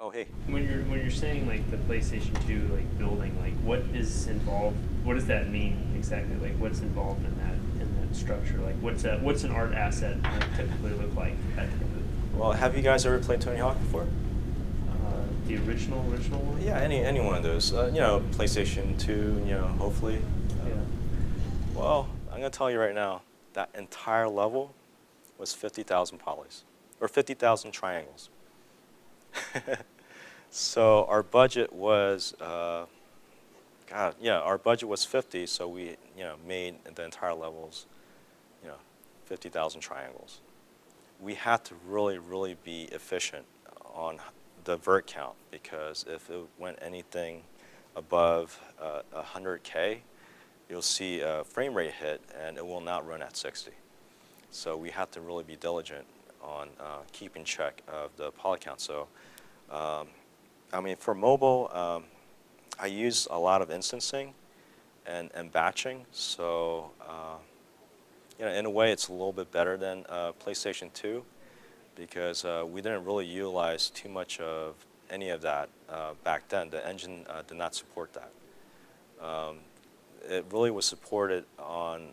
Oh, hey. When you're saying like the PlayStation 2 like building, like what is involved? What does that mean exactly? Like what's involved in that structure? Like what's an art asset like typically look like at the end Well, have you guys ever played Tony Hawk before? the original one? Yeah, any one of those. PlayStation 2, hopefully. Yeah. Well, I'm going to tell you right now, that entire level was 50,000 polys, or 50,000 triangles. So our budget was, God, yeah, our budget was 50, so we, made the entire levels, you know, 50,000 triangles. We had to really, really be efficient on the vert count, because if it went anything above 100K, you'll see a frame rate hit and it will not run at 60. So we had to really be diligent on keeping check of the poly count. So, I mean, for mobile, I use a lot of instancing and batching. So, in a way, it's a little bit better than PlayStation 2, because we didn't really utilize too much of any of that back then. The engine did not support that. It really was supported on,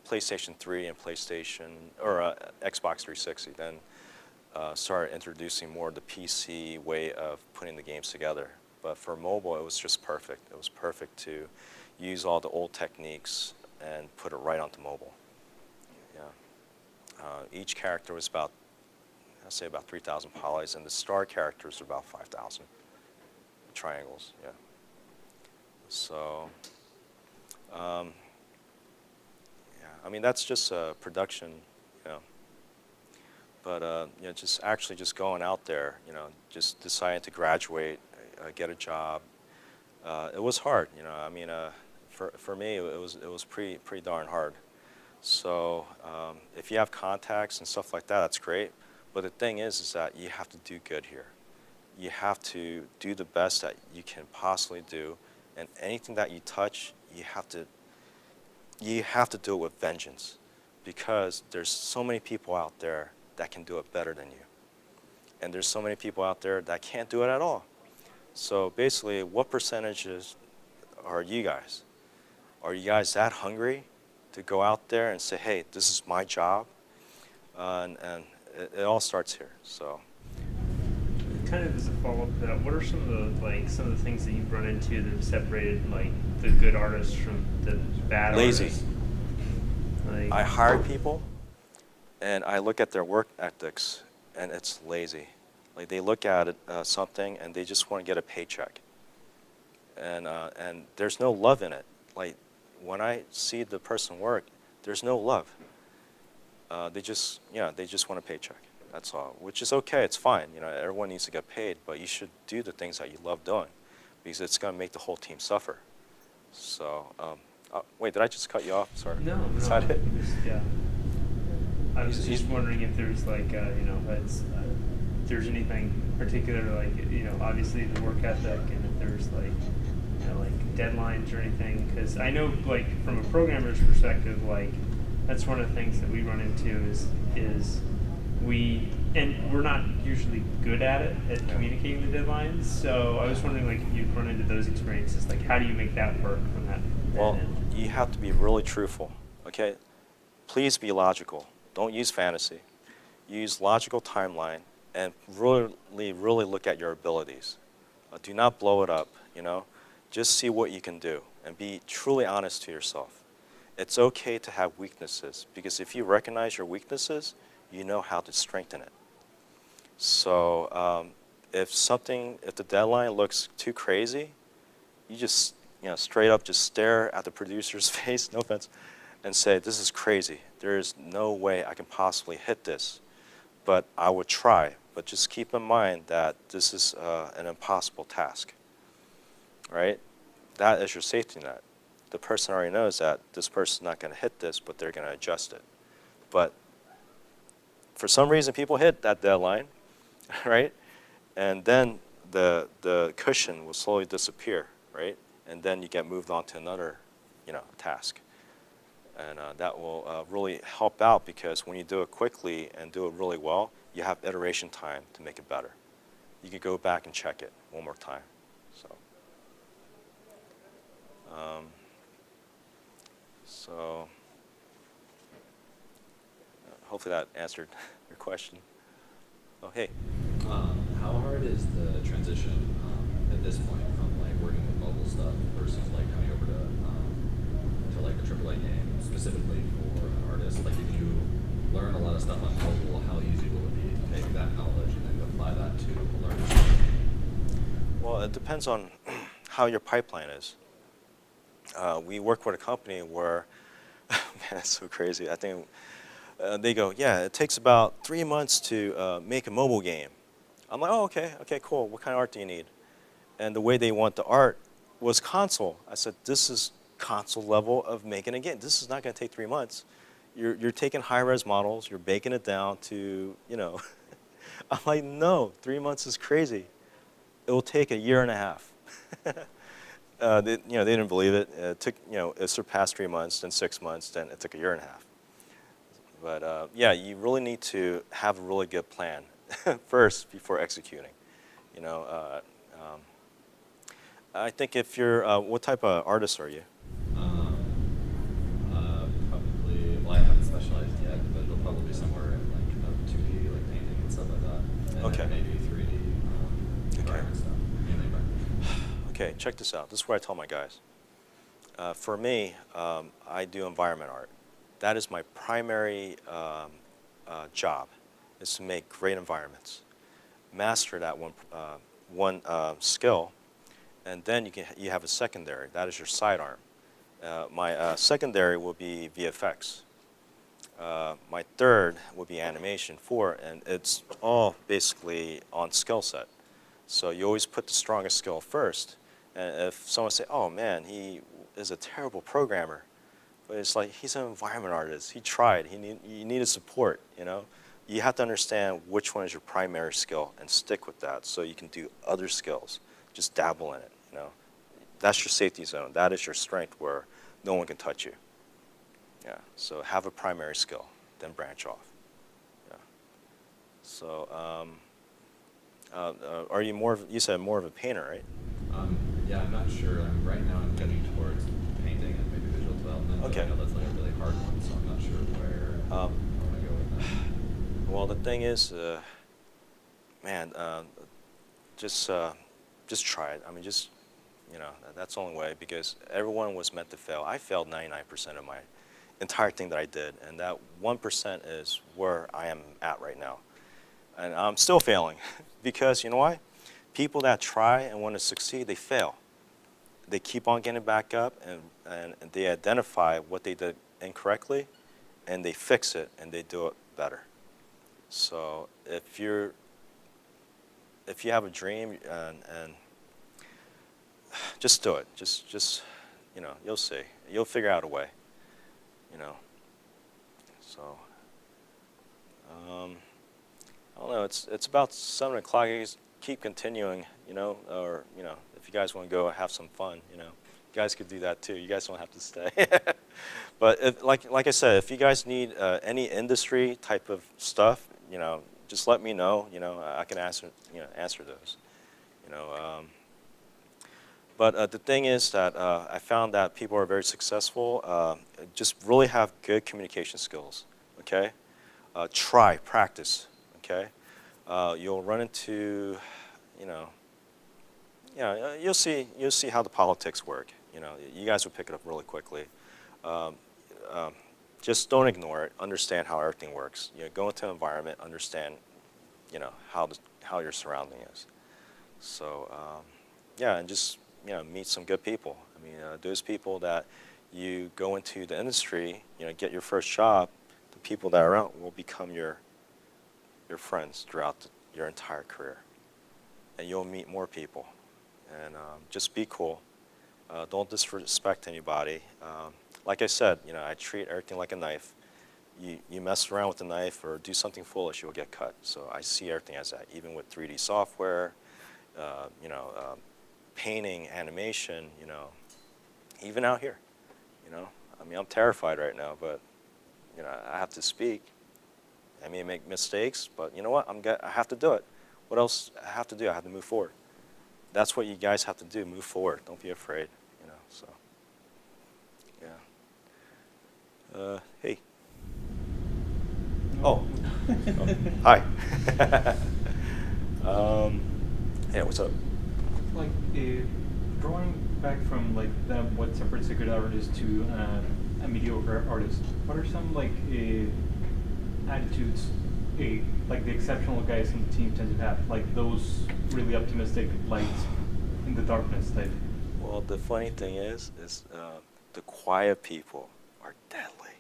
PlayStation 3 and PlayStation, or Xbox 360. Then started introducing more of the PC way of putting the games together. But for mobile, it was just perfect. It was perfect to use all the old techniques and put it right onto mobile. Yeah. Each character was about, I'd say about 3,000 polys, and the star characters are about 5,000 triangles. Yeah. So, yeah, I mean, that's just production, you know. But just going out there, just deciding to graduate, get a job. It was hard, I mean, for me, it was pretty darn hard. So if you have contacts and stuff like that, that's great. But the thing is that you have to do good here. You have to do the best that you can possibly do, and anything that you touch, you have to do it with vengeance, because there's so many people out there that can do it better than you, and there's so many people out there that can't do it at all. So basically, what percentages are you guys? Are you guys that hungry to go out there and say, hey, this is my job? And it all starts here. So Kind of as a follow up to that, what are some of the things that you've run into that have separated like the good artists from the bad lazy. artists? Like I hire people, and I look at their work ethics, and it's lazy. Like, they look at it, something, and they just want to get a paycheck, and there's no love in it. Like, when I see the person work, there's no love. They just want a paycheck. That's all, which is okay. It's fine. Everyone needs to get paid, but you should do the things that you love doing, because it's going to make the whole team suffer. So, wait, did I just cut you off? Sorry. no, Is no, that it? yeah. I was He's- just wondering if there's like if there's anything particular, like obviously the work ethic, and if there's like like deadlines or anything, because I know like from a programmer's perspective, like that's one of the things that we run into is we're not usually good at it at communicating the deadlines. So I was wondering like if you'd run into those experiences, like how do you make that work from that Well, end? you have to be really truthful, okay? Please be logical. Don't use fantasy. Use logical timeline, and really, really look at your abilities. Do not blow it up, Just see what you can do, and be truly honest to yourself. It's okay to have weaknesses, because if you recognize your weaknesses, you know how to strengthen it. So if the deadline looks too crazy, you just, straight up just stare at the producer's face, no offense, and say, this is crazy. There is no way I can possibly hit this, but I would try. But just keep in mind that this is an impossible task, right? That is your safety net. The person already knows that this person's not going to hit this, but they're going to adjust it. But for some reason, people hit that deadline, right? And then the cushion will slowly disappear, right? And then you get moved on to another, task. And that will really help out, because when you do it quickly and do it really well, you have iteration time to make it better. You can go back and check it one more time. So, um, so hopefully that answered your question. Oh, hey. How hard is the transition at this point from like working with mobile stuff versus like coming over to like a AAA game specifically for an artist? Like, if you learn a lot of stuff on mobile, how easy will it be to take that knowledge and then apply that to learning? Well, it depends on how your pipeline is. We work with a company where, man, it's so crazy. I think they go, yeah, it takes about 3 months to make a mobile game. I'm like, oh, okay, cool. What kind of art do you need? And the way they want the art was console. I said, this is console level of making a game. This is not going to take 3 months. You're taking high-res models, you're baking it down to, I'm like, no, 3 months is crazy. It will take a year and a half. They didn't believe it. It took, it surpassed 3 months, then 6 months, then it took a year and a half. But yeah, you really need to have a really good plan first before executing. I think if you're, what type of artist are you? Probably, well, I haven't specialized yet, but it'll probably be somewhere in like 2D, like painting and stuff like that. And Okay. then maybe 3D environment stuff, mainly environment. Okay, check this out. This is what I tell my guys. For me, I do environment art. That is my primary job, is to make great environments. Master that one skill, and then you have a secondary. That is your sidearm. My secondary will be VFX. My third will be animation, and it's all basically on skill set. So you always put the strongest skill first. And if someone say, oh man, he is a terrible programmer, but it's like, he's an environment artist. He tried. He needed support, You have to understand which one is your primary skill and stick with that so you can do other skills. Just dabble in it, That's your safety zone. That is your strength where no one can touch you. Yeah, so have a primary skill, then branch off. Yeah. So, are you you said more of a painter, right? Yeah, I'm not sure. Right now I'm getting towards painting and maybe visual development. Okay. But I know that's like a really hard one, so I'm not sure where I want to go with that. Well, the thing is, man, just try it. I mean, that's the only way, because everyone was meant to fail. I failed 99% of my entire thing that I did, and that 1% is where I am at right now. And I'm still failing because you know why? People that try and want to succeed, they fail. They keep on getting back up, and they identify what they did incorrectly, and they fix it, and they do it better. So if you have a dream, and just do it. Just you'll see. You'll figure out a way. So I don't know. It's about 7 o'clock. You guys keep continuing, or if you guys want to go have some fun, you guys could do that too. You guys don't have to stay. But like I said, if you guys need any industry type of stuff, just let me know. I can answer those. But the thing is that I found that people are very successful. Just really have good communication skills. Okay, try, practice. Okay, you'll run into, you'll see how the politics work. You guys will pick it up really quickly. Just don't ignore it. Understand how everything works. Go into an environment, understand, how your surrounding is. So yeah, and just meet some good people. I mean, those people that you go into the industry, get your first job. The people that are out will become your friends throughout your entire career, and you'll meet more people. And just be cool. Don't disrespect anybody. Like I said, I treat everything like a knife. You mess around with the knife or do something foolish, you'll get cut. So I see everything as that, even with 3D software, painting, animation, even out here. I mean, I'm terrified right now, but I have to speak. I may make mistakes, but you know what? I have to do it. What else I have to do? I have to move forward. That's what you guys have to do. Move forward. Don't be afraid. You know. So, yeah. Hey. Oh. Hi. Yeah. What's up? Like drawing back from like that, what separates a good artist to a mediocre artist. What are some like attitudes like the exceptional guys in the team tend to have, like those really optimistic light in the darkness type? Well, the funny thing is the quiet people are deadly.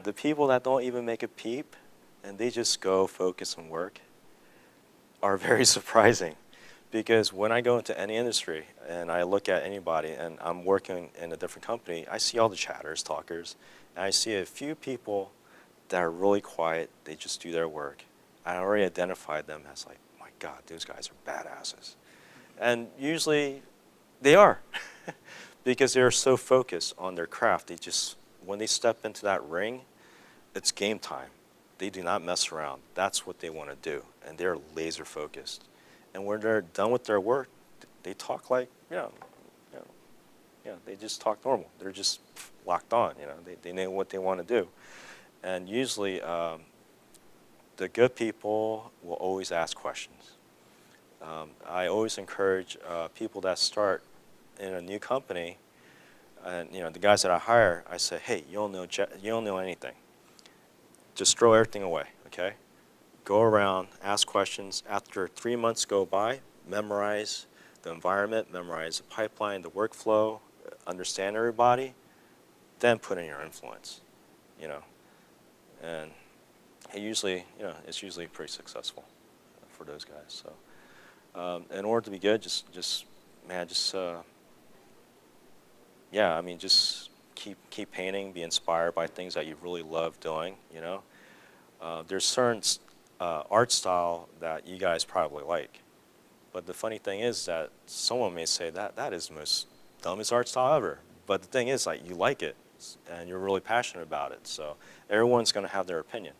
The people that don't even make a peep, and they just go focus and work, are very surprising. Because when I go into any industry and I look at anybody and I'm working in a different company, I see all the chatters, talkers, and I see a few people that are really quiet. They just do their work. I already identified them as like, my God, those guys are badasses. And usually they are because they're so focused on their craft. They just, when they step into that ring, it's game time. They do not mess around. That's what they want to do, and they're laser focused. And when they're done with their work, they talk like, they just talk normal. They're just locked on, they know what they want to do. And usually, the good people will always ask questions. I always encourage people that start in a new company, and the guys that I hire, I say, hey, you don't know anything. Just throw everything away, okay? Go around, ask questions. After 3 months go by, memorize the environment, memorize the pipeline, the workflow, understand everybody, then put in your influence, And it's usually pretty successful for those guys. So, in order to be good, just keep painting, be inspired by things that you really love doing, There's certain art style that you guys probably like. But the funny thing is that someone may say that is the most dumbest art style ever. But the thing is, like, you like it, and you're really passionate about it. So everyone's going to have their opinion.